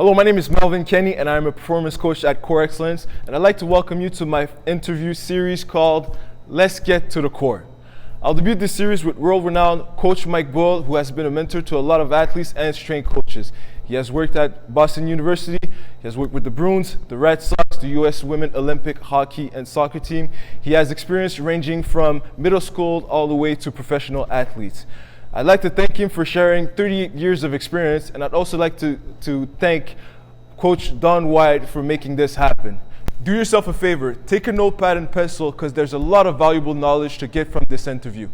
Hello, my name is Melvin Kenny, and I'm a performance coach at Core Excellence, and I'd like to welcome you to my interview series called Let's Get to the Core. I'll debut this series with world-renowned Coach Mike Boyle, who has been a mentor to a lot of athletes and strength coaches. He has worked at Boston University, he has worked with the Bruins, the Red Sox, the U.S. Women Olympic hockey and soccer team. He has experience ranging from middle school all the way to professional athletes. I'd like to thank him for sharing 38 years of experience, and I'd also like to thank Coach Don White for making this happen. Do yourself a favor, take a notepad and pencil because there's a lot of valuable knowledge to get from this interview.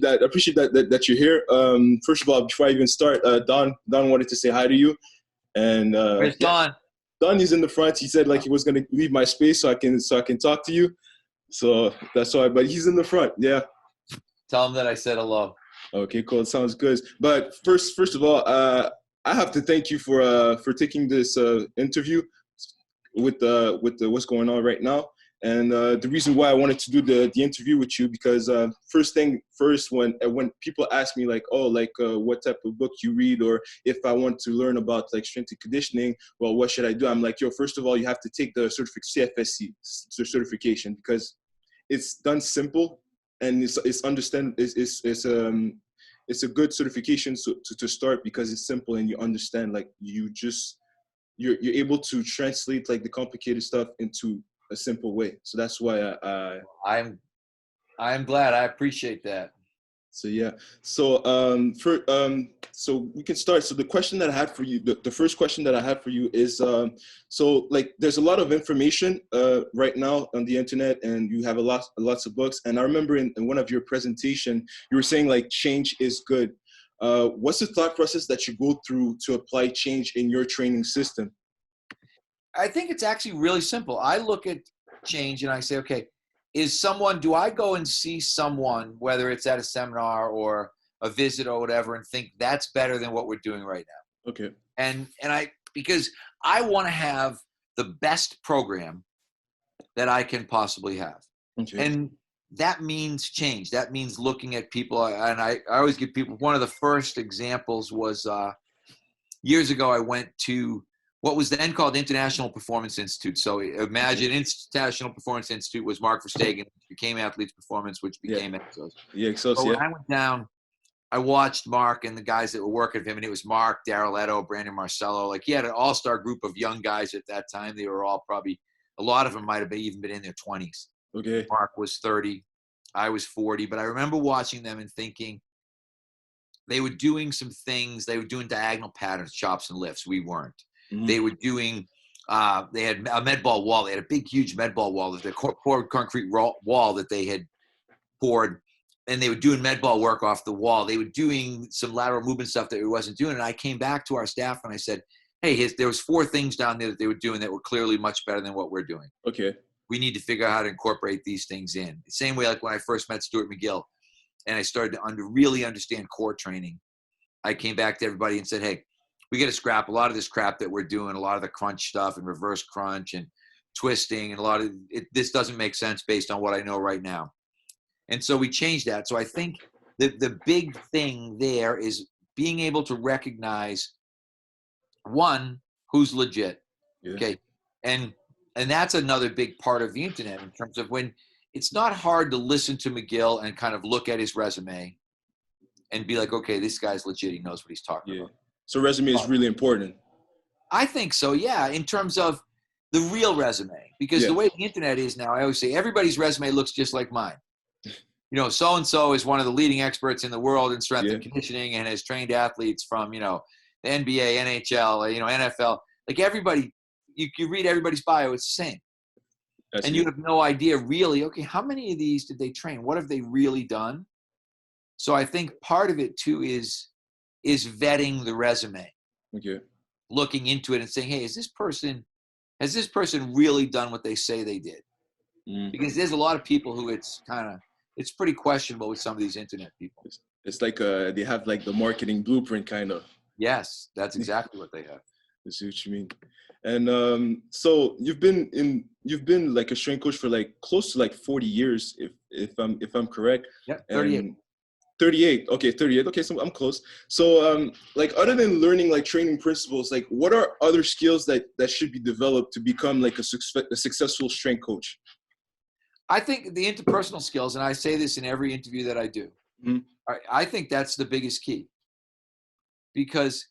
I appreciate that you're here. First of all, before I even start, Don wanted to say hi to you. And Where's Don? Don is in the front. He said like he was gonna leave my space so I can talk to you. So that's why. But he's in the front. Yeah. Tell him that I said hello. Okay, cool. Sounds good. But first of all, I have to thank you for taking this interview with what's going on right now. And the reason why I wanted to do the interview with you because first, when people ask me like, oh, like what type of book you read, or if I want to learn about like strength and conditioning, well, what should I do? I'm like, yo, first of all, you have to take the CFSC certification because it's done simple and it's a good certification to start because it's simple and you understand like you're able to translate like the complicated stuff into a simple way. So that's why I'm glad. I appreciate that. So yeah. So so we can start. So the question that I had for you, the first question that I had for you is so like there's a lot of information right now on the internet and you have lots of books. And I remember in one of your presentation, you were saying like change is good. What's the thought process that you go through to apply change in your training system? I think it's actually really simple. I look at change and I say, okay, do I go and see someone, whether it's at a seminar or a visit or whatever, and think that's better than what we're doing right now? Okay. Because I want to have the best program that I can possibly have. Okay. And that means change. That means looking at people. And I always give people, one of the first examples was years ago, I went to what was then called International Performance Institute. So imagine International Performance Institute was Mark Verstegen, which became Athletes Performance, which became Exos. Yeah, Exos, so when I went down, I watched Mark and the guys that were working with him, and it was Mark, Daryl Eto, Brandon Marcello. Like he had an all-star group of young guys at that time. They were all probably, a lot of them might have even been in their 20s. Okay. Mark was 30. I was 40. But I remember watching them and thinking, they were doing some things. They were doing diagonal patterns, chops and lifts. We weren't. Mm-hmm. They were doing, they had a med ball wall. They had a big, huge med ball wall, the poured concrete wall that they had poured, and they were doing med ball work off the wall. They were doing some lateral movement stuff that we wasn't doing. And I came back to our staff and I said, hey, there was 4 things down there that they were doing that were clearly much better than what we're doing. Okay. We need to figure out how to incorporate these things in. The same way like when I first met Stuart McGill and I started to really understand core training, I came back to everybody and said, hey, we got to scrap a lot of this crap that we're doing, a lot of the crunch stuff and reverse crunch and twisting, and a lot of it. This doesn't make sense based on what I know right now. And so we changed that. So I think the big thing there is being able to recognize, one, who's legit. Yeah. Okay. And that's another big part of the internet in terms of when it's not hard to listen to McGill and kind of look at his resume and be like, okay, this guy's legit. He knows what he's talking about. So resume is really important. I think so, yeah, in terms of the real resume. Because the way the internet is now, I always say everybody's resume looks just like mine. You know, so-and-so is one of the leading experts in the world in strength and conditioning and has trained athletes from, the NBA, NHL, NFL. Like everybody, you read everybody's bio, it's the same. And you have no idea really, okay, how many of these did they train? What have they really done? So I think part of it, too, is vetting the resume. Okay. Looking into it and saying, hey, has this person really done what they say they did? Mm. Because there's a lot of people who it's pretty questionable with some of these internet people. It's like they have like the marketing blueprint kind of. Yes, that's exactly what they have. I see what you mean. And so you've been like a strength coach for like close to like 40 years, if I'm correct. Yeah, 38. 38. Okay, 38. Okay, so I'm close. So, like, other than learning like training principles, like, what are other skills that should be developed to become like a successful strength coach? I think the interpersonal skills, and I say this in every interview that I do, Mhm. I think that's the biggest key, because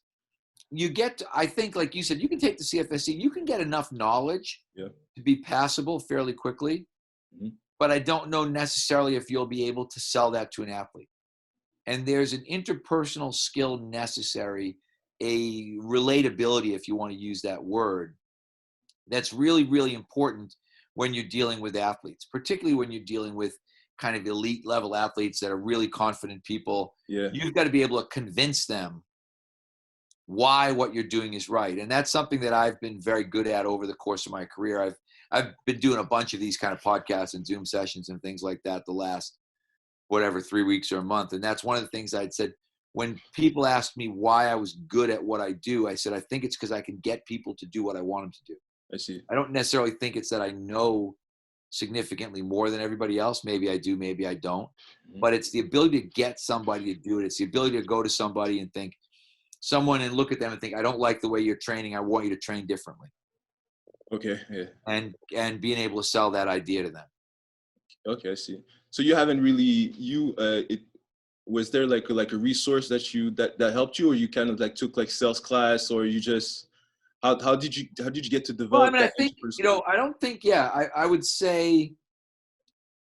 I think, like you said, you can take the CFSC, you can get enough knowledge Yeah. to be passable fairly quickly, Mhm. but I don't know necessarily if you'll be able to sell that to an athlete. And there's an interpersonal skill necessary, a relatability, if you want to use that word, that's really, really important when you're dealing with athletes, particularly when you're dealing with kind of elite level athletes that are really confident people. Yeah. You've got to be able to convince them why what you're doing is right. And that's something that I've been very good at over the course of my career. I've been doing a bunch of these kind of podcasts and Zoom sessions and things like that the last, whatever, 3 weeks or a month. And that's one of the things I'd said when people asked me why I was good at what I do. I said, I think it's because I can get people to do what I want them to do. I see. I don't necessarily think it's that I know significantly more than everybody else. Maybe I do, maybe I don't. Mhm. But it's the ability to get somebody to do it. It's the ability to go to somebody and look at them and think, I don't like the way you're training. I want you to train differently. Okay. Yeah. And being able to sell that idea to them. Okay, I see. So you haven't really was there like a resource that helped you, or you kind of like took like sales class, or you just how did you get to Well, I develop mean, I that think, interpersonal? I don't think, I would say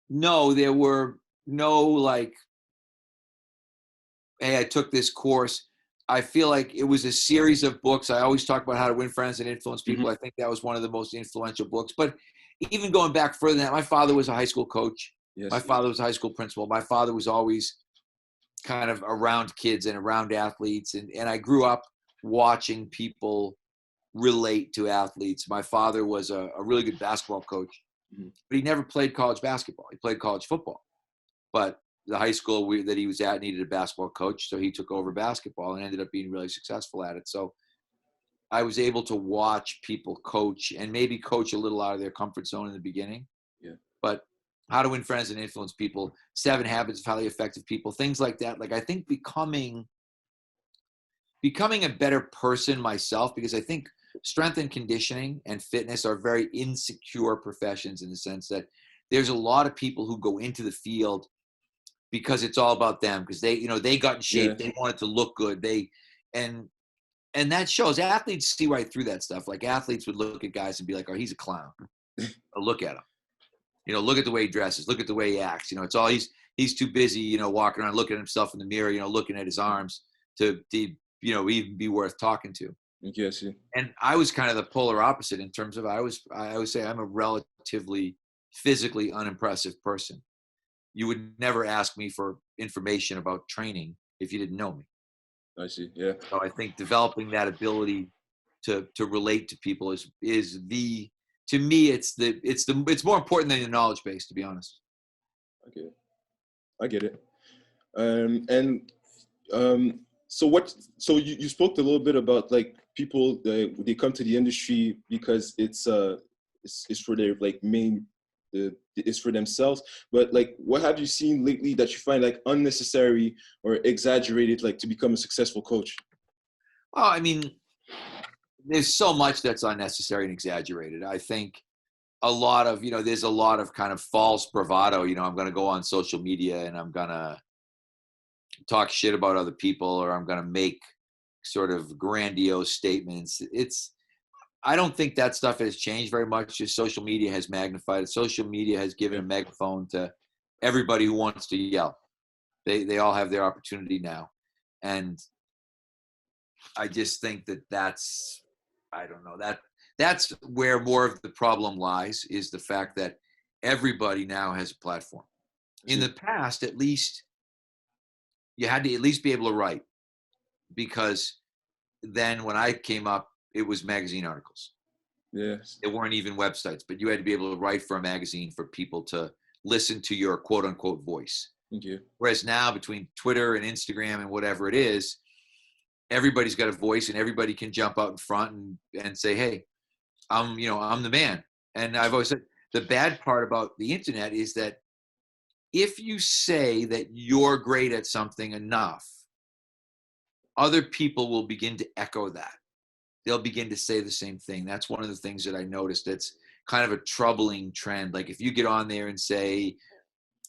no, there were no like, hey, I took this course. I feel like it was a series of books. I always talk about how to win friends and influence Mhm. people. I think that was one of the most influential books. But even going back further than that, my father was a high school coach. My Yes. father was a high school principal. My father was always kind of around kids and around athletes. And I grew up watching people relate to athletes. My father was a really good basketball coach, Mhm. but he never played college basketball. He played college football. But the high school that he was at needed a basketball coach, so he took over basketball and ended up being really successful at it. So I was able to watch people coach and maybe coach a little out of their comfort zone in the beginning. Yeah. But how to win friends and influence people, 7 habits of highly effective people, things like that. Like, I think becoming a better person myself, because I think strength and conditioning and fitness are very insecure professions, in the sense that there's a lot of people who go into the field because it's all about them, because they got in shape, Yeah. they wanted to look good, and that shows. Athletes see right through that stuff. Like, athletes would look at guys and be like, oh, he's a clown. Oh, look at him. Look at the way he dresses, look at the way he acts. It's all he's too busy, walking around looking at himself in the mirror, looking at his arms to even be worth talking to. Okay, I see. And I was kind of the polar opposite in terms of I always say I'm a relatively physically unimpressive person. You would never ask me for information about training if you didn't know me. I see. Yeah. So I think developing that ability to relate to people is the to me it's more important than the knowledge base, to be honest. Okay. I get it. And so you spoke a little bit about like people they come to the industry because it's for their like main it's for themselves, but like what have you seen lately that you find like unnecessary or exaggerated like to become a successful coach? Well, I mean, there's so much that's unnecessary and exaggerated. I think there's a lot of kind of false bravado. I'm going to go on social media and I'm going to talk shit about other people, or I'm going to make sort of grandiose statements. I don't think that stuff has changed very much. Just social media has magnified it. Social media has given a megaphone to everybody who wants to yell. They all have their opportunity now. And I just think I don't know, that's where more of the problem lies, is the fact that everybody now has a platform. In the past, at least, you had to at least be able to write, because then when I came up, it was magazine articles. Yes. It weren't even websites, but you had to be able to write for a magazine for people to listen to your quote unquote voice. Thank you. Whereas now, between Twitter and Instagram and whatever it is, everybody's got a voice and everybody can jump out in front and say, hey, I'm the man. And I've always said the bad part about the internet is that if you say that you're great at something enough, other people will begin to echo that. They'll begin to say the same thing. That's one of the things that I noticed that's kind of a troubling trend. Like if you get on there and say,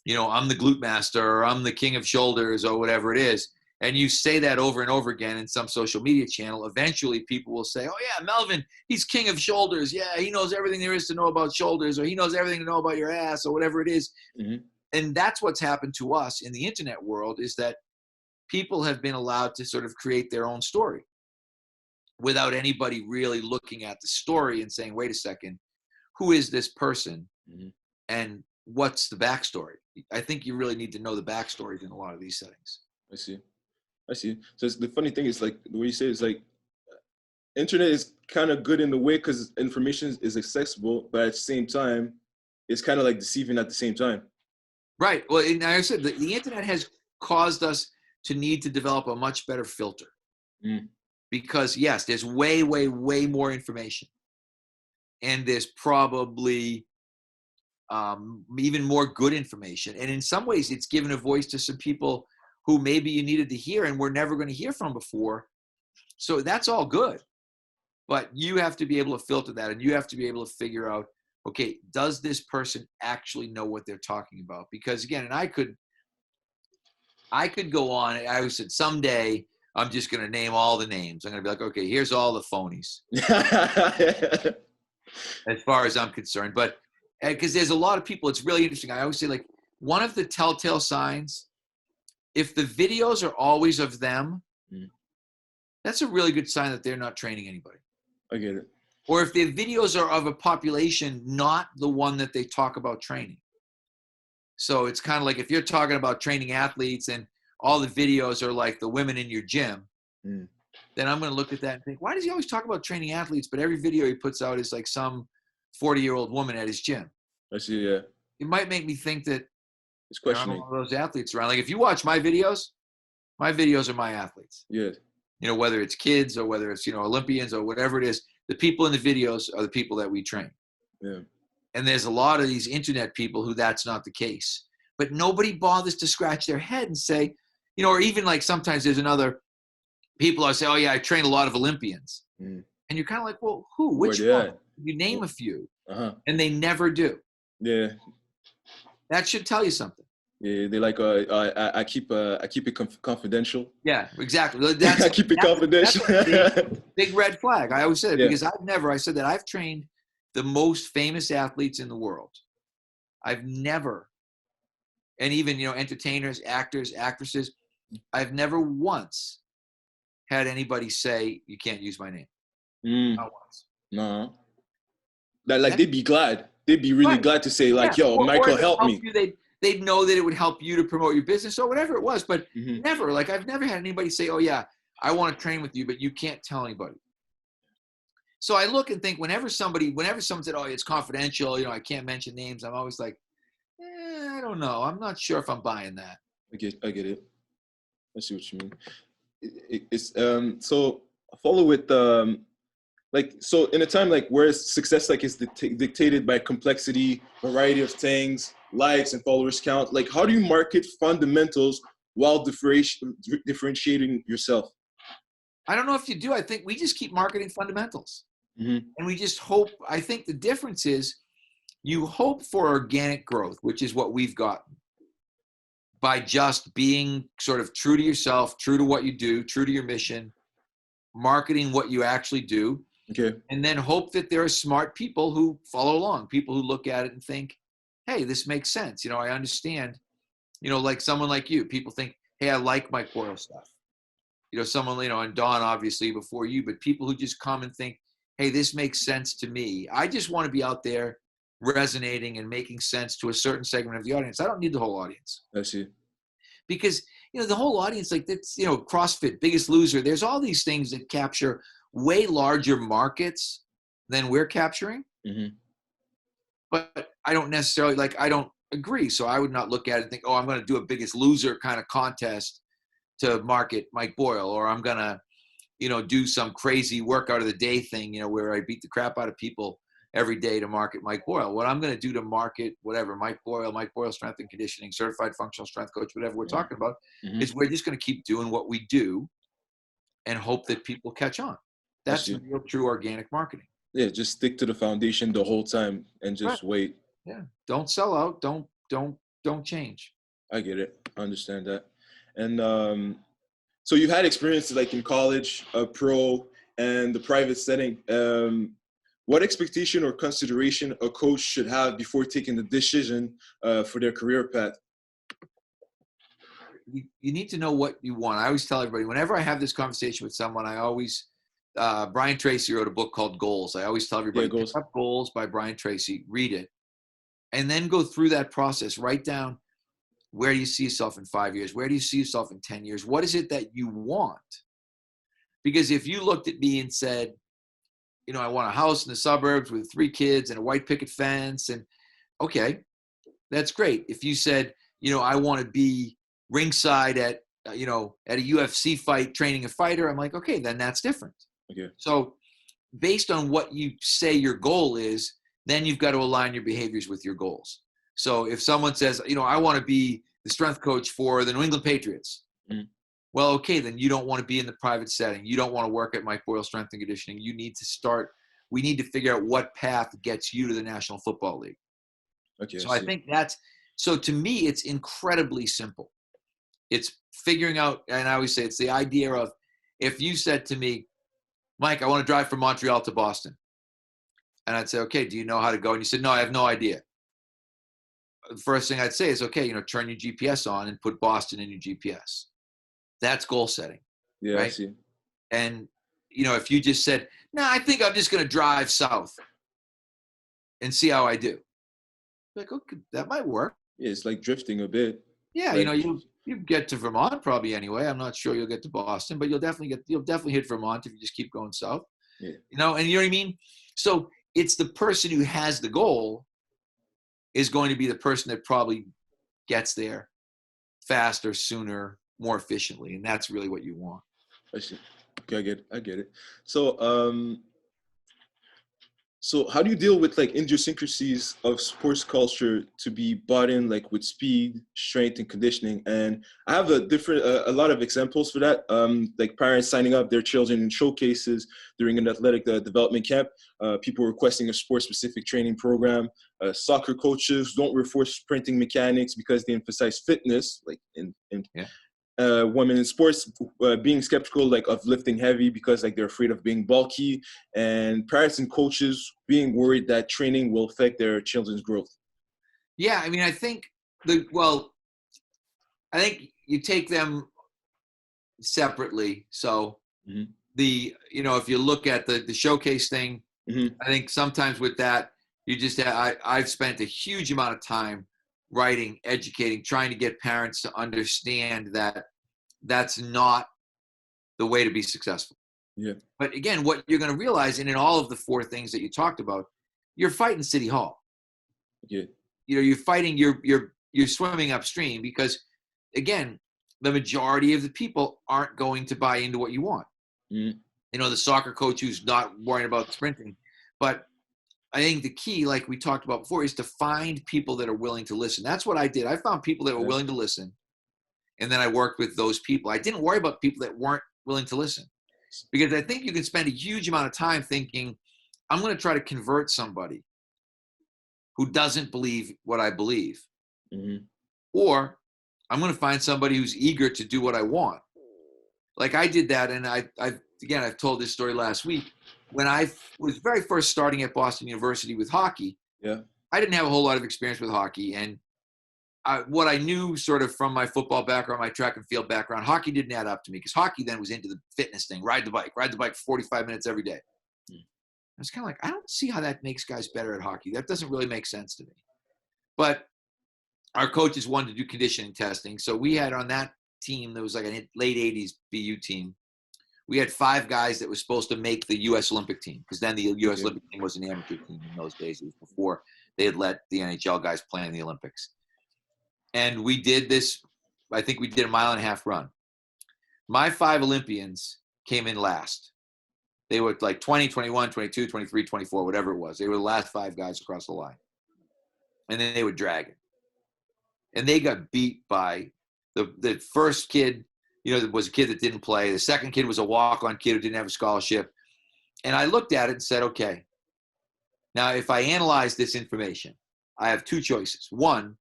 you know, I'm the glute master, or I'm the king of shoulders, or whatever it is, and you say that over and over again in some social media channel, eventually people will say, oh yeah, Melvin, he's king of shoulders. Yeah, he knows everything there is to know about shoulders, or he knows everything to know about your ass, or whatever it is. Mm-hmm. And that's what's happened to us in the internet world, is that people have been allowed to sort of create their own story without anybody really looking at the story and saying, wait a second, who is this person? Mm-hmm. And what's the backstory? I think you really need to know the backstories in a lot of these settings. I see. So the funny thing is, like, the way you say it is like, internet is kind of good in the way because information is accessible, but at the same time, it's kind of like deceiving at the same time. Right. Well, and like I said, the internet has caused us to need to develop a much better filter. Because yes, there's way, way, way more information. And there's probably even more good information. And in some ways, it's given a voice to some people who maybe you needed to hear and were never going to hear from before. So that's all good. But you have to be able to filter that, and you have to be able to figure out, okay, does this person actually know what they're talking about? Because again, and I could go on. I always said, someday I'm just going to name all the names. I'm going to be like, okay, here's all the phonies. As far as I'm concerned. But because there's a lot of people, it's really interesting. I always say, like, one of the telltale signs, if the videos are always of them, that's a really good sign that they're not training anybody. I get it. Or if their videos are of a population, not the one that they talk about training. So it's kind of like if you're talking about training athletes and all the videos are like the women in your gym, then I'm going to look at that and think, why does he always talk about training athletes, but every video he puts out is like some 40-year-old woman at his gym? I see, yeah. It might make me think that It's questioning. one of those athletes around. Like if you watch my videos are my athletes. Yeah. You know, whether it's kids or whether it's, you know, Olympians or whatever it is, the people in the videos are the people that we train. Yeah. And there's a lot of these internet people who that's not the case. But nobody bothers to scratch their head and say, you know, or even like sometimes there's another people I say, oh yeah, I train a lot of Olympians. And you're kind of like, well, who? Which one? You name a few. And they never do. Yeah. That should tell you something. Yeah, they like I keep it confidential. Yeah, exactly. That's, I keep it confidential. That's a big red flag. I always said it because I said that I've trained the most famous athletes in the world. I've never, and even, you know, entertainers, actors, actresses, I've never once had anybody say, you can't use my name. Not once. No. That, like, they'd be glad. They'd be really glad to say, like, yo, Michael, help me. They'd know that it would help you to promote your business or whatever it was, but never. Like, I've never had anybody say, oh, yeah, I want to train with you, but you can't tell anybody. So I look and think whenever someone said, oh, it's confidential, you know, I can't mention names, I'm always like, I don't know. I'm not sure if I'm buying that. I get it. I see what you mean. It's so I follow with like, so in a time like where success like is dictated by complexity, variety of things, likes and followers count, like how do you market fundamentals while differentiating yourself? I don't know if you do. I think we just keep marketing fundamentals. And we just hope. I think the difference is you hope for organic growth, which is what we've gotten by just being sort of true to yourself, true to what you do, true to your mission, marketing what you actually do. Okay. And then hope that there are smart people who follow along, people who look at it and think, hey, this makes sense. You know, I understand, you know, like someone like you, people think, hey, I like Mike Boyle stuff. You know, someone, you know, and Don, obviously before you, but people who just come and think, hey, this makes sense to me. I just want to be out there resonating and making sense to a certain segment of the audience. I don't need the whole audience. I see. Because, you know, the whole audience, like that's, you know, CrossFit, Biggest Loser, there's all these things that capture way larger markets than we're capturing. But I don't necessarily, like, I don't agree. So I would not look at it and think, oh, I'm going to do a Biggest Loser kind of contest to market Mike Boyle, or I'm going to, you know, do some crazy workout of the day thing, you know, where I beat the crap out of people every day to market Mike Boyle. What I'm going to do to market whatever, Mike Boyle strength and conditioning, certified functional strength coach, whatever we're talking about, is we're just going to keep doing what we do and hope that people catch on. That's real, true organic marketing. Yeah, just stick to the foundation the whole time and just wait. Yeah, don't sell out. Don't change. I get it. I understand that. And so you had experience like in college, pro, and the private setting. What expectation or consideration a coach should have before taking the decision for their career path? You need to know what you want. I always tell everybody, whenever I have this conversation with someone, I always, Brian Tracy wrote a book called Goals. I always tell everybody, pick up Goals by Brian Tracy, read it, and then go through that process. Write down, where do you see yourself in 5 years? Where do you see yourself in 10 years? What is it that you want? Because if you looked at me and said, I want a house in the suburbs with 3 kids and a white picket fence, and okay, that's great. If you said, I want to be ringside at a UFC fight training a fighter, I'm like, okay, then that's different. Okay. So based on what you say your goal is, then you've got to align your behaviors with your goals. So if someone says, I want to be the strength coach for the New England Patriots. Well, okay, then you don't want to be in the private setting. You don't want to work at Mike Boyle Strength and Conditioning. We need to figure out what path gets you to the National Football League. Okay. So I think so to me, it's incredibly simple. It's figuring out, and I always say it's the idea of, if you said to me, Mike, I want to drive from Montreal to Boston. And I'd say, okay, do you know how to go? And you said, no, I have no idea. The first thing I'd say is, okay, turn your GPS on and put Boston in your GPS. That's goal setting. Yeah, right? I see. And, if you just said, no, I think I'm just going to drive south and see how I do. Like, okay, that might work. Yeah, it's like drifting a bit. Yeah, you get to Vermont probably anyway. I'm not sure you'll get to Boston, but you'll definitely hit Vermont if you just keep going south. Yeah. And you know what I mean? So it's the person who has the goal is going to be the person that probably gets there faster, sooner, more efficiently. And that's really what you want. I see. Okay, I get it. So how do you deal with like idiosyncrasies of sports culture to be bought in like with speed, strength, and conditioning? And I have a lot of examples for that. Like parents signing up their children in showcases during an athletic development camp, people requesting a sports-specific training program, soccer coaches don't reinforce sprinting mechanics because they emphasize fitness, like women in sports being skeptical like of lifting heavy because like they're afraid of being bulky, and parents and coaches being worried that training will affect their children's growth. Yeah, I mean, I think you take them separately. So if you look at the showcase thing, I think sometimes with that, I've spent a huge amount of time writing, educating, trying to get parents to understand that that's not the way to be successful. Yeah. But again, what you're going to realize, and in all of the 4 things that you talked about, you're fighting City Hall. Yeah. You're fighting, you're swimming upstream because, again, the majority of the people aren't going to buy into what you want. The soccer coach who's not worrying about sprinting. But I think the key, like we talked about before, is to find people that are willing to listen. That's what I did. I found people that were willing to listen, and then I worked with those people. I didn't worry about people that weren't willing to listen, because I think you can spend a huge amount of time thinking, I'm going to try to convert somebody who doesn't believe what I believe, or I'm going to find somebody who's eager to do what I want. Like I did that, and I've told this story last week. When I was very first starting at Boston University with hockey, I didn't have a whole lot of experience with hockey. And what I knew sort of from my football background, my track and field background, hockey didn't add up to me because hockey then was into the fitness thing, ride the bike for 45 minutes every day. I was kind of like, I don't see how that makes guys better at hockey. That doesn't really make sense to me. But our coaches wanted to do conditioning testing. So we had on that team, that was like a late 80s BU team, we had 5 guys that were supposed to make the U.S. Olympic team, because then the U.S. Olympic team was an amateur team in those days. It was before they had let the NHL guys play in the Olympics. And we did this, I think we did a 1.5 mile run. My 5 Olympians came in last. They were like 20, 21, 22, 23, 24, whatever it was. They were the last 5 guys across the line. And then they would drag it. And they got beat by the first kid, was a kid that didn't play. The second kid was a walk-on kid who didn't have a scholarship. And I looked at it and said, okay, now if I analyze this information, I have 2 choices. One,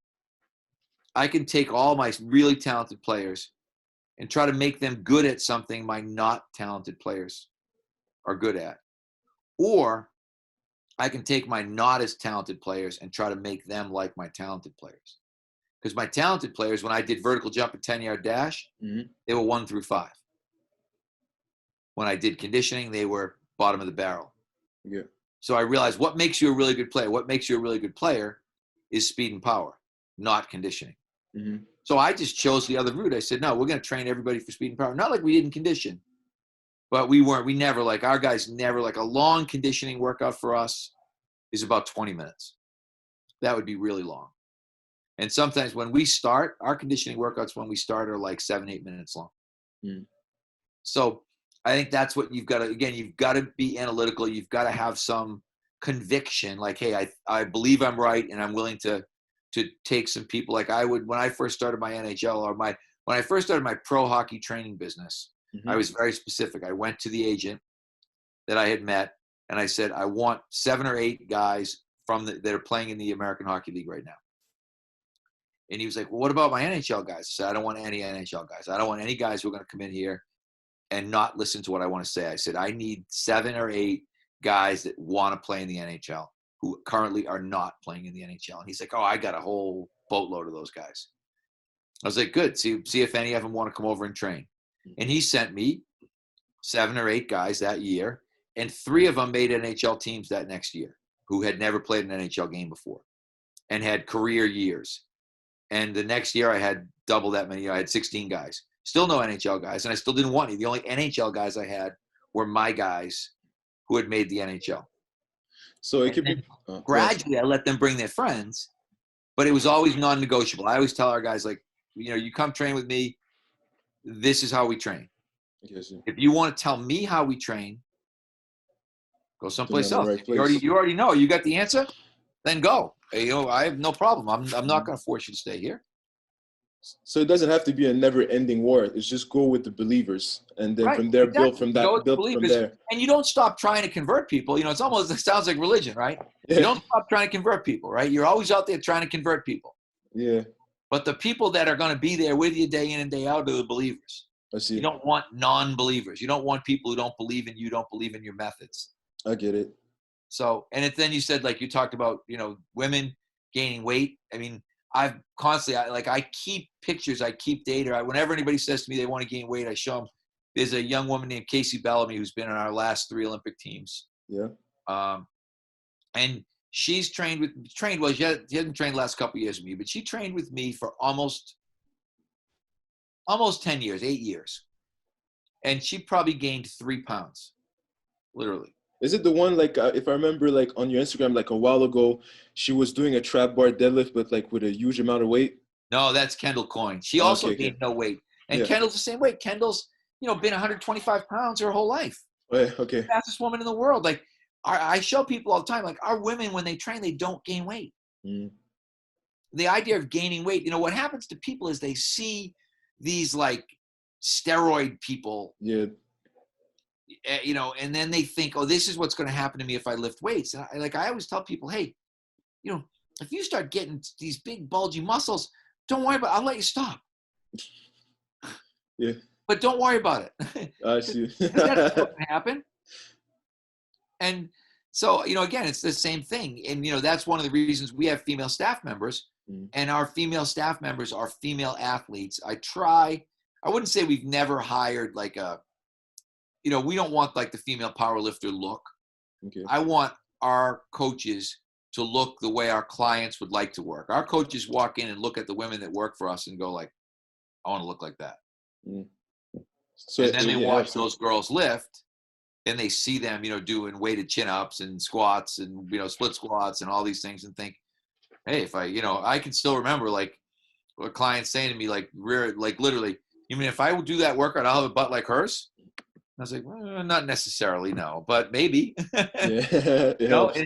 I can take all my really talented players and try to make them good at something my not talented players are good at. Or I can take my not as talented players and try to make them like my talented players. Because my talented players, when I did vertical jump and 10-yard dash, they were 1 through 5. When I did conditioning, they were bottom of the barrel. Yeah. So I realized what makes you a really good player. What makes you a really good player is speed and power, not conditioning. So I just chose the other route. I said, no, we're going to train everybody for speed and power. Not like we didn't condition, but our guys never, like a long conditioning workout for us is about 20 minutes. That would be really long. And sometimes when we start, our conditioning workouts when we start are like 7-8 minutes long. So I think that's what you've got to, again, you've got to be analytical. You've got to have some conviction, like, hey, I believe I'm right, and I'm willing to take some people. Like I would, when I first started my NHL when I first started my pro hockey training business, I was very specific. I went to the agent that I had met and I said, I want 7 or 8 guys that are playing in the American Hockey League right now. And he was like, well, what about my NHL guys? I said, I don't want any NHL guys. I don't want any guys who are going to come in here and not listen to what I want to say. I said, I need 7 or 8 guys that want to play in the NHL who currently are not playing in the NHL. And he's like, oh, I got a whole boatload of those guys. I was like, good. See if any of them want to come over and train. And he sent me 7 or 8 guys that year, and 3 of them made NHL teams that next year who had never played an NHL game before and had career years. And the next year I had double that many. I had 16 guys. Still no NHL guys, and I still didn't want any. The only NHL guys I had were my guys who had made the NHL. So it could be gradually I let them bring their friends, but it was always non-negotiable. I always tell our guys, like, you come train with me. This is how we train. If you want to tell me how we train, go someplace else. Right, You already know. You got the answer? Then go. I have no problem. I'm not going to force you to stay here. So it doesn't have to be a never-ending war. It's just go with the believers, and then from there, build from that. Build from there. And you don't stop trying to convert people. It sounds like religion, right? Yeah. You don't stop trying to convert people, right? You're always out there trying to convert people. Yeah. But the people that are going to be there with you day in and day out are the believers. I see. You don't want non-believers. You don't want people who don't believe in you, don't believe in your methods. I get it. So, and then you said, like, you talked about, women gaining weight. I mean, I've constantly, I keep pictures, I keep data. Whenever anybody says to me they want to gain weight, I show them. There's a young woman named Casey Bellamy who's been in our last 3 Olympic teams. Yeah. And she's she hasn't trained the last couple of years with me, but she trained with me for almost 10 years, 8 years. And she probably gained 3 pounds, literally. Is it the one, like, if I remember, like, on your Instagram, like, a while ago, she was doing a trap bar deadlift, but, like, with a huge amount of weight? No, that's Kendall Coyne. She also gained no weight. And Kendall's the same weight. Kendall's, been 125 pounds her whole life. Okay. Fastest woman in the world. Like, I show people all the time, like, our women, when they train, they don't gain weight. The idea of gaining weight, what happens to people is they see these, like, steroid people. Yeah. And then they think, oh, this is what's going to happen to me if I lift weights. And I always tell people, hey, if you start getting these big bulgy muscles, don't worry about it. I'll let you stop. Yeah. But don't worry about it. I see. That's what's going to happen. And so, again, it's the same thing. And, that's one of the reasons we have female staff members. And our female staff members are female athletes. I wouldn't say we've never hired like we don't want like the female powerlifter look. Okay. I want our coaches to look the way our clients would like to work. Our coaches walk in and look at the women that work for us and go like, I want to look like that. So, and then they watch those girls lift and they see them, doing weighted chin-ups and squats and, split squats and all these things and think, hey, if I can still remember like a client saying to me, like literally, even if I would do that workout, I'll have a butt like hers. I was like, well, not necessarily, no, but maybe. Yeah, it No, helps.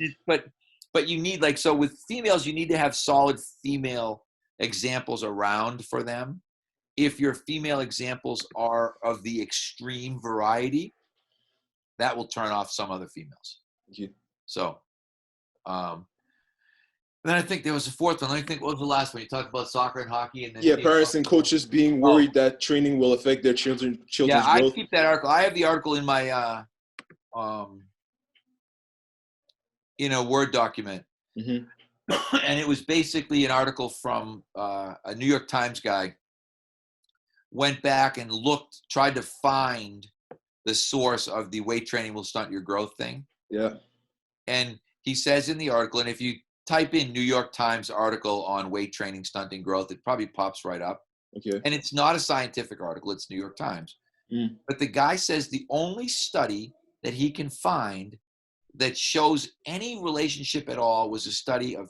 but you need, like, so with females, you need to have solid female examples around for them. If your female examples are of the extreme variety, that will turn off some other females. Yeah. So, then I think there was a fourth one. Let me think. What was the last one? You talked about soccer and hockey, and then Yeah, parents and coaches being worried that training will affect their children's yeah, I growth. keep that article. I have the article in my in a Word document. Mm-hmm. And it was basically an article from a New York Times guy, went back and tried to find the source of the weight training will stunt your growth thing. Yeah. And he says in the article, and if you type in New York Times article on weight training stunting growth, it probably pops right up. Okay. And it's not a scientific article, it's New York Times. Mm. But the guy says the only study that he can find that shows any relationship at all was a study of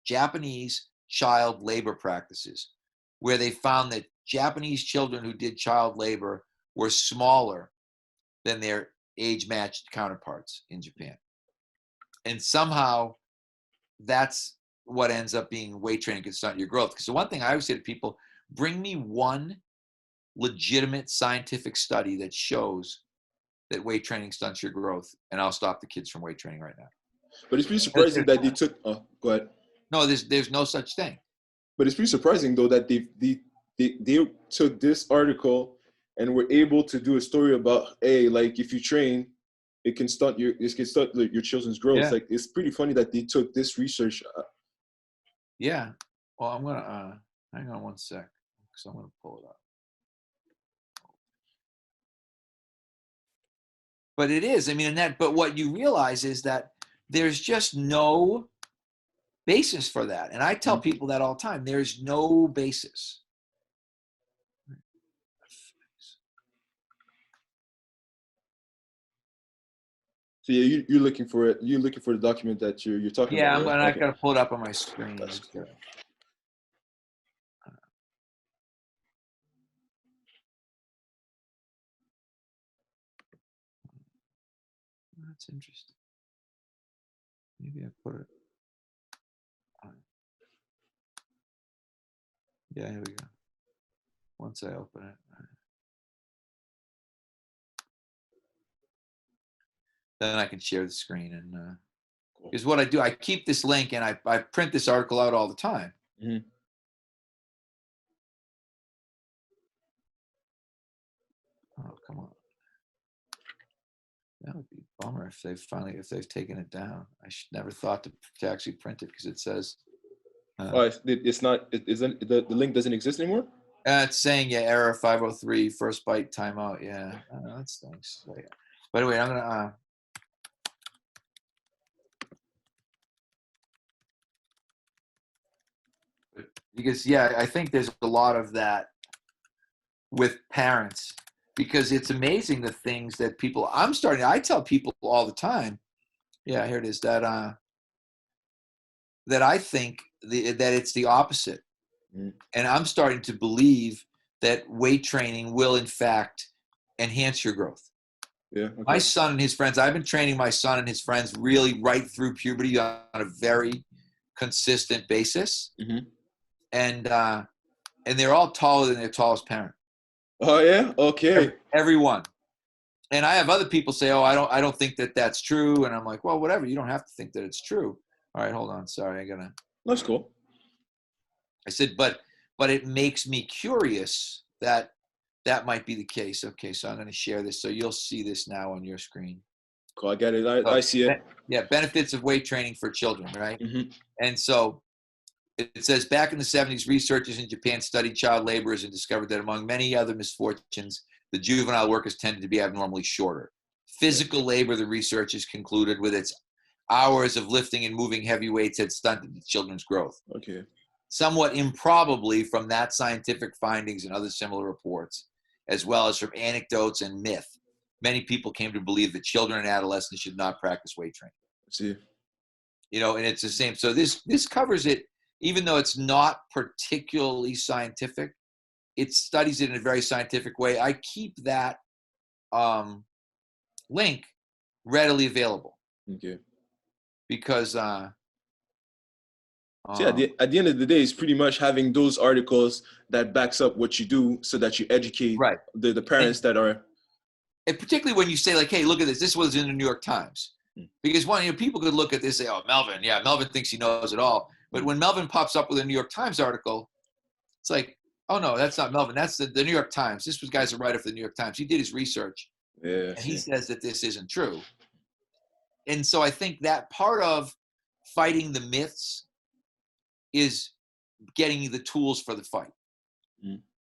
Japanese child labor practices, where they found that Japanese children who did child labor were smaller than their age-matched counterparts in Japan. And somehow that's what ends up being weight training can stunt your growth. Because the one thing I always say to people, bring me one legitimate scientific study that shows that weight training stunts your growth, and I'll stop the kids from weight training right now. But it's pretty surprising that they took. Oh, go ahead. No, there's no such thing. But it's pretty surprising though that they took this article and were able to do a story about, hey, like if you train, it can stunt your children's growth. Yeah. Like it's pretty funny that they took this research. Yeah. Well, I'm gonna hang on one sec, because I'm gonna pull it up. But it is. I mean, but what you realize is that there's just no basis for that. And I tell people that all the time. There's no basis. So yeah, you're looking for it. You're looking for the document that you're talking Yeah, about. I gotta pull it up on my screen. That's cool. That's interesting. Maybe I put it. Yeah, here we go. Once I open it. Then I can share the screen. And because what I do, I keep this link and I print this article out all the time. Mm-hmm. Oh, come on. That would be a bummer if they've taken it down. I never thought to actually print it, because it says. It's not. Isn't the link doesn't exist anymore? It's saying, yeah, error 503, first byte timeout. Yeah, that stinks. So, yeah. By the way, I'm gonna. Because yeah, I think there's a lot of that with parents, because it's amazing the things that people. I tell people all the time. Yeah, here it is. That I think that it's the opposite. Mm. And I'm starting to believe that weight training will, in fact, enhance your growth. Yeah. Okay. My son and his friends, I've been training my son and his friends really right through puberty on a very consistent basis. Mm-hmm. And they're all taller than their tallest parent. Oh, yeah? Okay. Everyone. And I have other people say, oh, I don't think that that's true. And I'm like, well, whatever. You don't have to think that it's true. All right, hold on. Sorry, That's cool. I said, but it makes me curious that might be the case. Okay, so I'm going to share this. So you'll see this now on your screen. Cool, I get it. I see it. Yeah, benefits of weight training for children, right? Mm-hmm. And so it says, back in the 70s, researchers in Japan studied child laborers and discovered that among many other misfortunes, the juvenile workers tended to be abnormally shorter. Physical labor, the researchers concluded, with its hours of lifting and moving heavy weights, had stunted the children's growth. Okay. Somewhat improbably, from that scientific findings and other similar reports, as well as from anecdotes and myth, many people came to believe that children and adolescents should not practice weight training. See. And it's the same. So this covers it, even though it's not particularly scientific. It studies it in a very scientific way. I keep that link readily available. Okay. Because So yeah, at the end of the day, it's pretty much having those articles that backs up what you do, so that you educate right. the parents that are. And particularly when you say like, hey, look at this. This was in the New York Times. Because one, people could look at this and say, oh, Melvin, yeah, Melvin thinks he knows it all. But when Melvin pops up with a New York Times article, it's like, oh no, that's not Melvin. That's the New York Times. This was guy's a writer for the New York Times. He did his research. Yeah. And he says that this isn't true. And so I think that part of fighting the myths is getting you the tools for the fight.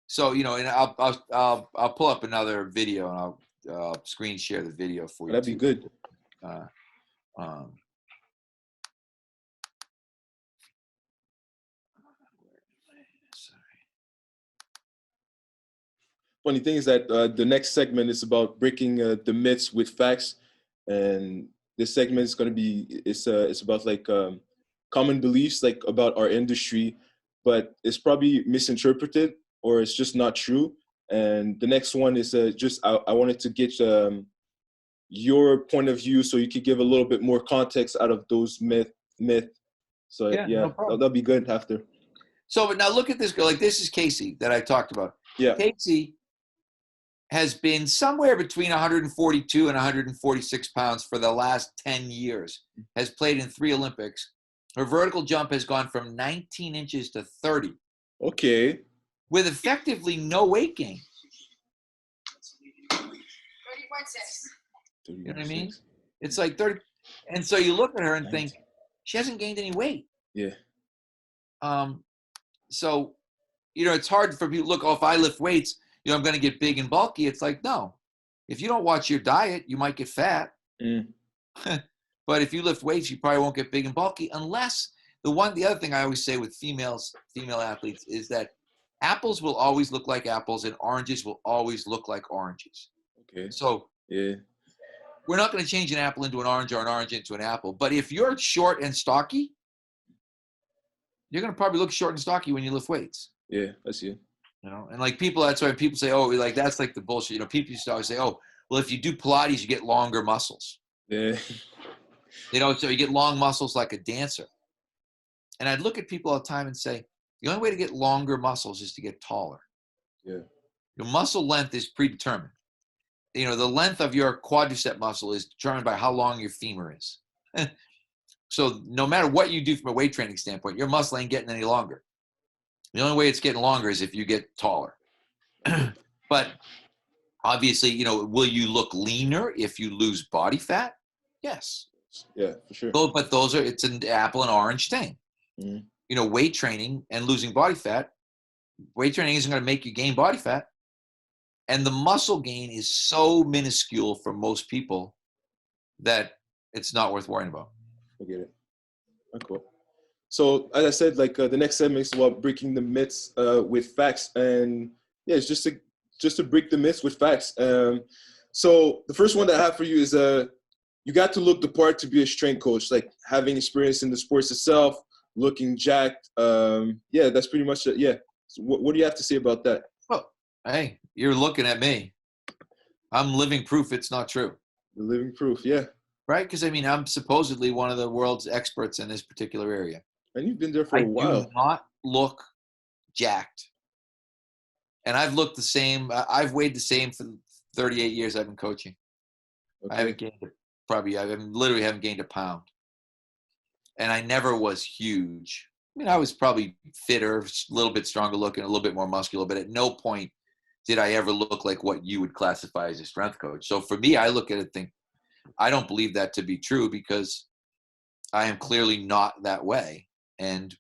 So, and I'll pull up another video and I'll screen share the video for you. That'd be good. Funny thing is that the next segment is about breaking the myths with facts, and this segment is going to be it's about like common beliefs like about our industry, but it's probably misinterpreted or it's just not true. And the next one is just I wanted to get your point of view so you could give a little bit more context out of those myth. So yeah, no that'll be good after. So, but now look at this girl. Like this is Casey that I talked about. Yeah, Casey has been somewhere between 142 and 146 pounds for the last 10 years, has played in 3 Olympics. Her vertical jump has gone from 19 inches to 30. Okay. With effectively no weight gain. 30.6. You know what I mean? It's like 30. And so you look at her and think, she hasn't gained any weight. Yeah. So, it's hard for people, look, if I lift weights, I'm going to get big and bulky. It's like, no. If you don't watch your diet, you might get fat. But if you lift weights, you probably won't get big and bulky unless the other thing I always say with female athletes is that apples will always look like apples and oranges will always look like oranges. Okay. So yeah, we're not going to change an apple into an orange or an orange into an apple. But if you're short and stocky, you're going to probably look short and stocky when you lift weights. Yeah, I see. And like that's why people say, oh, like that's like the bullshit. People used to always say, oh, well, if you do Pilates, you get longer muscles. Yeah. So you get long muscles like a dancer. And I'd look at people all the time and say, the only way to get longer muscles is to get taller. Yeah. Your muscle length is predetermined. The length of your quadricep muscle is determined by how long your femur is. So no matter what you do from a weight training standpoint, your muscle ain't getting any longer. The only way it's getting longer is if you get taller. But obviously, will you look leaner if you lose body fat? Yes. Yeah, for sure. But it's an apple and orange thing. Weight training and losing body fat, weight training isn't going to make you gain body fat. And the muscle gain is so minuscule for most people that it's not worth worrying about. I get it. Cool. So as I said, like the next segment is about breaking the myths with facts, and yeah, it's just to break the myths with facts. So the first one that I have for you is you got to look the part to be a strength coach, like having experience in the sports itself, looking jacked. Yeah, that's pretty much it. Yeah. So what do you have to say about that? Well, hey, you're looking at me. I'm living proof it's not true. The living proof, yeah. Right? Because I'm supposedly one of the world's experts in this particular area. And you've been there for a while. I do not look jacked. And I've looked the same. I've weighed the same for 38 years I've been coaching. Okay. I haven't gained literally haven't gained a pound. And I never was huge. I was probably fitter, a little bit stronger looking, a little bit more muscular, but at no point did I ever look like what you would classify as a strength coach. So for me, I look at it and think, I don't believe that to be true because I am clearly not that way. And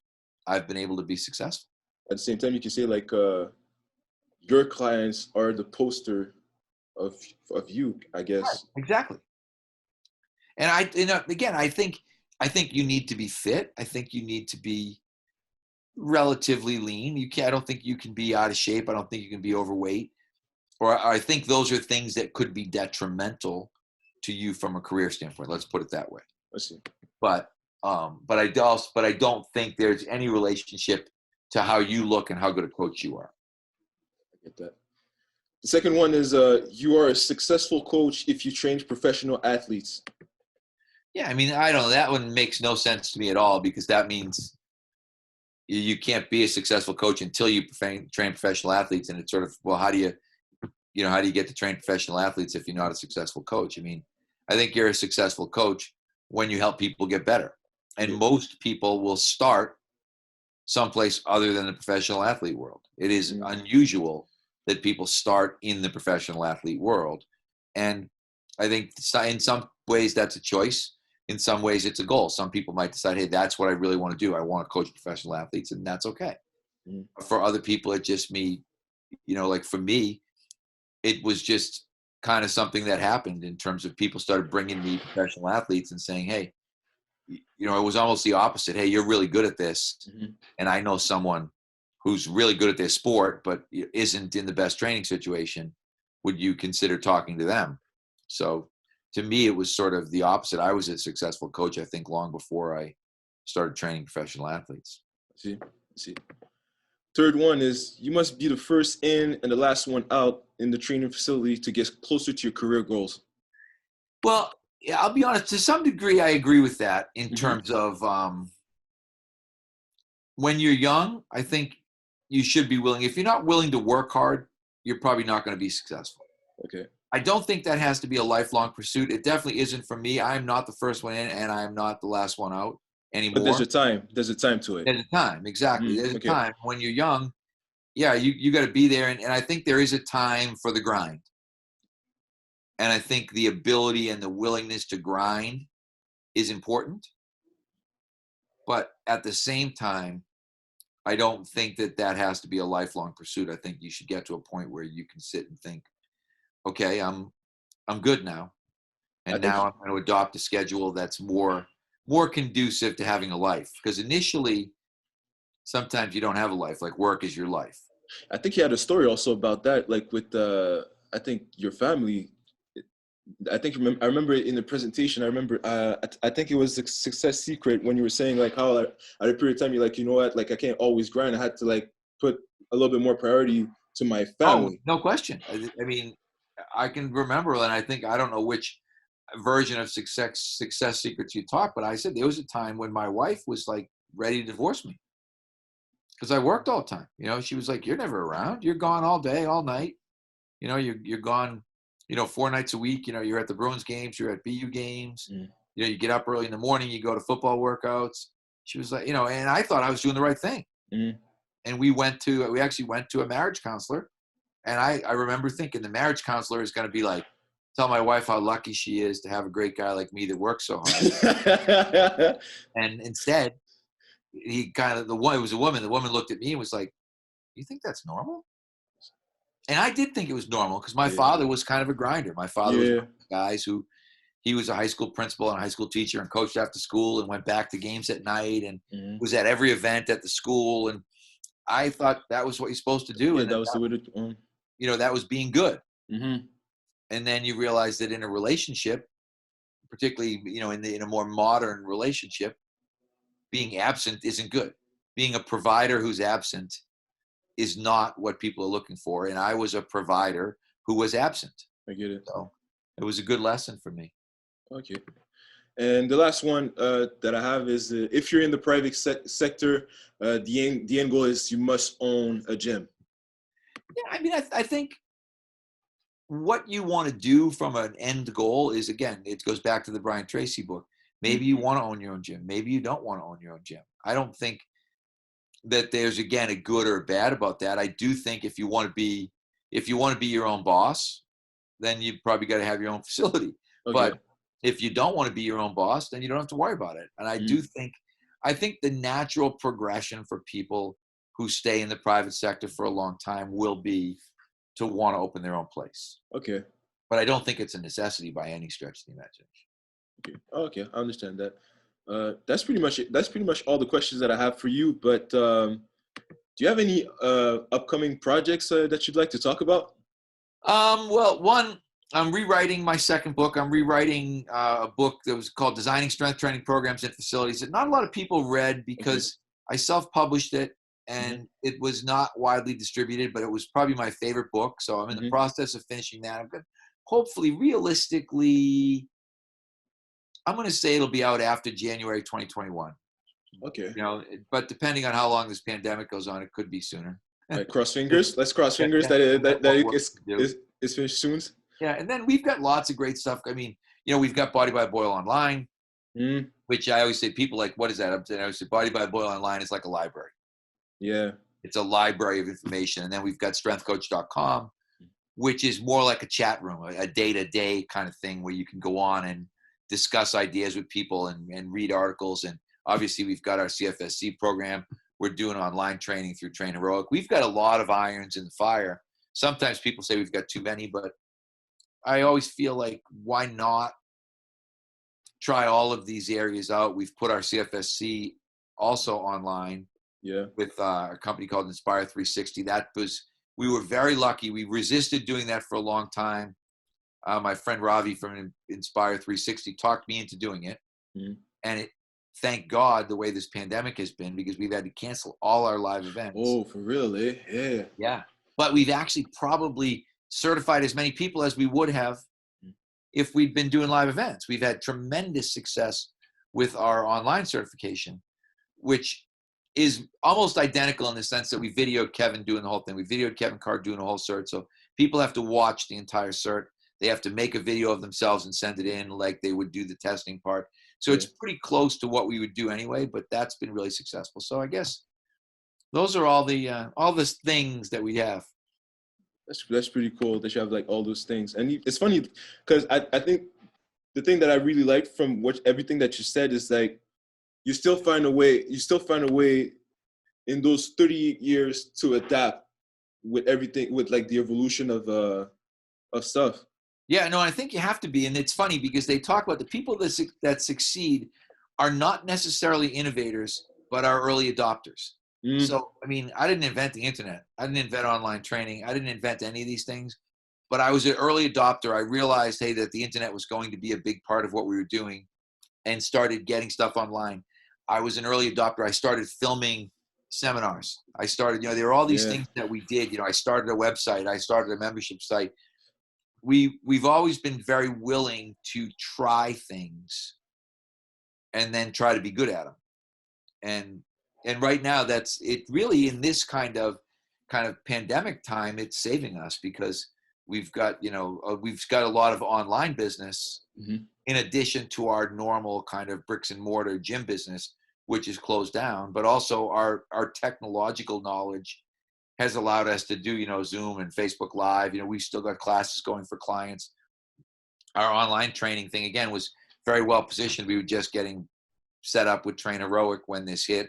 I've been able to be successful. At the same time, you can say like your clients are the poster of you, I guess. Right, exactly. And again, I think you need to be fit. I think you need to be relatively lean. I don't think you can be out of shape. I don't think you can be overweight. Or I think those are things that could be detrimental to you from a career standpoint. Let's put it that way. I see. But I don't think there's any relationship to how you look and how good a coach you are. I get that. The second one is you are a successful coach if you train professional athletes. Yeah, I mean, I don't know. That one makes no sense to me at all, because that means you can't be a successful coach until you train professional athletes. And it's sort of, well, how do you get to train professional athletes if you're not a successful coach? I mean, I think you're a successful coach when you help people get better. And most people will start someplace other than the professional athlete world. It is unusual that people start in the professional athlete world. And I think in some ways that's a choice. In some ways it's a goal. Some people might decide, hey, that's what I really want to do. I want to coach professional athletes, and that's okay. For other people, it just like for me, it was just kind of something that happened in terms of people started bringing me professional athletes and saying, hey, it was almost the opposite. Hey, you're really good at this. And I know someone who's really good at their sport, but isn't in the best training situation. Would you consider talking to them? So to me, it was sort of the opposite. I was a successful coach, I think, long before I started training professional athletes. See. Third one is you must be the first in and the last one out in the training facility to get closer to your career goals. Well, yeah, I'll be honest. To some degree, I agree with that in terms of when you're young, I think you should be willing. If you're not willing to work hard, you're probably not going to be successful. Okay. I don't think that has to be a lifelong pursuit. It definitely isn't for me. I'm not the first one in, and I'm not the last one out anymore. But there's a time. There's a time to it. There's a time, exactly. There's a time. When you're young, yeah, you got to be there. And I think there is a time for the grind. And I think the ability and the willingness to grind is important. But at the same time, I don't think that has to be a lifelong pursuit. I think you should get to a point where you can sit and think, okay, I'm good now. And now I'm going to adopt a schedule that's more conducive to having a life. Because initially, sometimes you don't have a life. Like, work is your life. I think you had a story also about that, like with I think your family. I remember in the presentation. I remember I think it was a success secret when you were saying like how at a period of time you're like, you know what, like I can't always grind. I had to like put a little bit more priority to my family. Oh, no question. I mean, I can remember, and I don't know which version of success secrets you talk, but I said there was a time when my wife was like ready to divorce me because I worked all the time. She was like, "You're never around. You're gone all day, all night. You're gone. 4 nights a week. You're at the Bruins games. You're at BU games. You get up early in the morning. You go to football workouts." She was like, and I thought I was doing the right thing. And we actually went to a marriage counselor. And I remember thinking the marriage counselor is going to be like, tell my wife how lucky she is to have a great guy like me that works so hard. And instead, it was a woman. The woman looked at me and was like, you think that's normal? And I did think it was normal because my father was kind of a grinder. My father was one of the guys he was a high school principal and a high school teacher and coached after school and went back to games at night and was at every event at the school. And I thought that was what you're supposed to do. Yeah, and that was the way to, that was being good. And then you realize that in a relationship, particularly, in a more modern relationship, being absent isn't good. Being a provider who's absent is not what people are looking for. And I was a provider who was absent. I get it. So it was a good lesson for me. Okay. And the last one that I have is if you're in the private sector, the end goal is you must own a gym. Yeah, I mean, I think what you want to do from an end goal is, again, it goes back to the Brian Tracy book. Maybe you want to own your own gym. Maybe you don't want to own your own gym. I don't think that there's, again, a good or a bad about that. I do think if you want to be your own boss, then you probably got to have your own facility. Okay. But if you don't want to be your own boss, then you don't have to worry about it. And I think the natural progression for people who stay in the private sector for a long time will be to want to open their own place. Okay. But I don't think it's a necessity by any stretch of the imagination. Okay, I understand that. That's pretty much it. That's pretty much all the questions that I have for you. But do you have any upcoming projects that you'd like to talk about? Well, one, I'm rewriting my second book. I'm rewriting a book that was called Designing Strength Training Programs in Facilities that not a lot of people read because I self-published it. and it was not widely distributed, but it was probably my favorite book. So I'm in the process of finishing that. I'm going to hopefully, realistically, I'm going to say it'll be out after January 2021. Okay. You know, but depending on how long this pandemic goes on, it could be sooner. Right, cross fingers. Let's cross fingers that it's finished soon. Yeah, and then we've got lots of great stuff. I mean, you know, we've got Body by Boyle online, which I always say, people like, what is that? I always say Body by Boyle online is like a library. Yeah. It's a library of information. And then we've got strengthcoach.com, which is more like a chat room, a day-to-day kind of thing where you can go on and discuss ideas with people and read articles. And obviously we've got our CFSC program. We're doing online training through Train Heroic. We've got a lot of irons in the fire. Sometimes people say we've got too many, but I always feel like, why not try all of these areas out? We've put our CFSC also online with a company called Inspire 360. We were very lucky. We resisted doing that for a long time. My friend Ravi from Inspire 360 talked me into doing it. And thank God the way this pandemic has been, because we've had to cancel all our live events. Oh, for real, eh? Yeah. Yeah. But we've actually probably certified as many people as we would have if we'd been doing live events. We've had tremendous success with our online certification, which is almost identical in the sense that we videoed Kevin doing the whole thing. We videoed Kevin Carr doing the whole cert. So people have to watch the entire cert. They have to make a video of themselves and send it in like they would do the testing part. So it's pretty close to what we would do anyway, but that's been really successful. So I guess those are all the things that we have. That's pretty cool that you have like all those things. And it's funny because I think the thing that I really liked from everything that you said is like, you still find a way in those 38 years to adapt with everything, with like the evolution of stuff. Yeah, no, I think you have to be. And it's funny because they talk about the people that succeed are not necessarily innovators, but are early adopters. So, I mean, I didn't invent the internet. I didn't invent online training. I didn't invent any of these things, but I was an early adopter. I realized, hey, that the internet was going to be a big part of what we were doing, and started getting stuff online. I was an early adopter. I started filming seminars. I started, you know, there were all these things that we did. You know, I started a website. I started a membership site. We've always been very willing to try things and then try to be good at them. And right now, that's it. Really, in this kind of pandemic time, it's saving us because we've got a lot of online business in addition to our normal kind of bricks and mortar gym business, which is closed down. But also our technological knowledge has allowed us to do, you know, Zoom and Facebook Live. You know, we've still got classes going for clients. Our online training thing, again, was very well positioned. We were just getting set up with Train Heroic when this hit.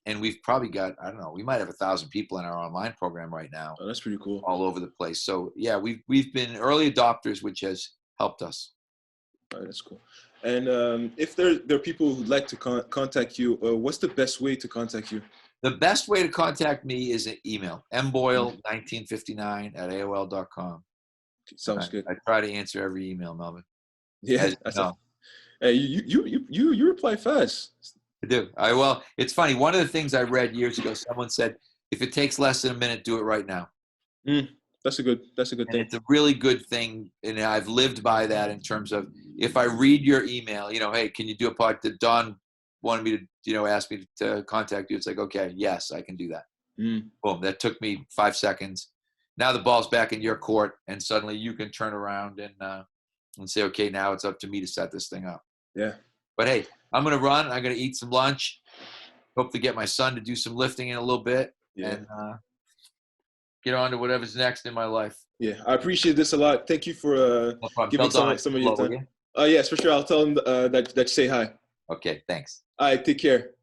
And we've probably got, I don't know, we might have 1,000 people in our online program right now. Oh, that's pretty cool. All over the place. So yeah, we've been early adopters, which has helped us. Oh, that's cool. And if there are people who'd like to contact you, what's the best way to contact you? The best way to contact me is an email, mboyle1959@aol.com. Sounds good. I try to answer every email, Melvin. Yeah. Hey, you reply fast. I do. Well, it's funny. One of the things I read years ago, someone said, if it takes less than a minute, do it right now. That's a good thing. It's a really good thing. And I've lived by that in terms of, if I read your email, you know, hey, can you do a podcast? Don wanted me to, you know, ask me to contact you. It's like, okay, yes, I can do that. Boom. That took me 5 seconds. Now the ball's back in your court, and suddenly you can turn around and say, okay, now it's up to me to set this thing up. Yeah. But hey, I'm going to run. I'm going to eat some lunch. Hope to get my son to do some lifting in a little bit and get on to whatever's next in my life. Yeah, I appreciate this a lot. Thank you for giving some of your time. Yes, for sure. I'll tell him that you say hi. Okay, thanks. All right, take care.